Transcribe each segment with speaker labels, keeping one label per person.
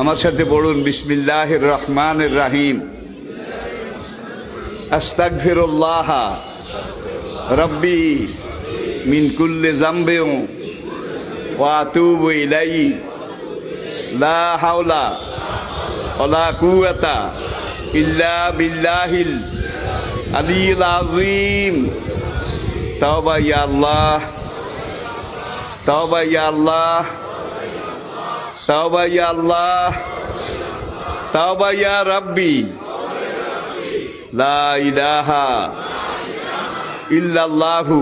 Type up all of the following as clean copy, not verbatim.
Speaker 1: আমার সাথে পড়ুন বিসমিল্লাহির রহমানির রহিম। আস্তাগফিরুল্লাহ রব্বি মিন কুল্লি যামবিন ওয়া আতুবু ইলাইহি লা হাওলা ওয়ালা কুওয়াতা ইল্লা বিল্লাহিল আলিয়্যিল আযীম। তাওবা ইয়া আল্লাহ, তাওবা ইয়া আল্লাহ, তাওবা ইয়া আল্লাহ, তাওবা ইয়া রাব্বি, লা ইলাহা ইল্লাল্লাহু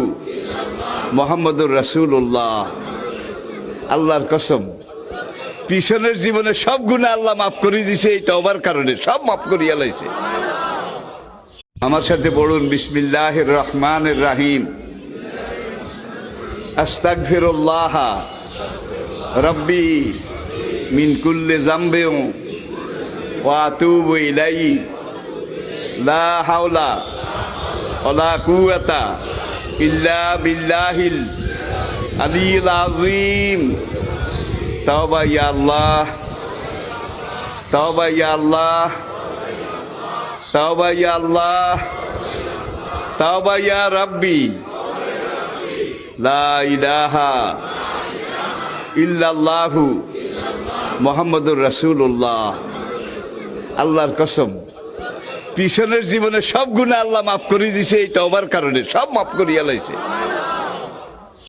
Speaker 1: মুহাম্মাদুর রাসূলুল্লাহ। আল্লাহর কসম, পিছনের জীবনে সব গুনাহ আল্লাহ মাফ করে দিয়েছে এই তওবার কারণে, সব মাফ করিয়া লাইছে। আমার সাথে পড়ুন বিসমিল্লাহির রহমানির রহিম। আস্তাগফিরুল্লাহ রব্বি মিন কুল্লি যামবিন ওয়া আতুবু ইলাইহি লা হাওলা ওয়ালা কুওয়াতা ইল্লা বিল্লাহিল আলিয়্যিল আযীম। তাওবা ইয়া আল্লাহ, তাওবা ইয়া আল্লাহ, তাওবা ইয়া আল্লাহ, তাওবা ইয়া রাব্বি, লা ইলাহা ইল্লাল্লাহু মুহাম্মাদুর রাসূলুল্লাহ। আল্লাহর কসম, পিছনের জীবনে সব গুনাহ আল্লাহ মাফ করে দিয়েছে এই তওবার কারণে, সব মাফ করিয়া লাইছে।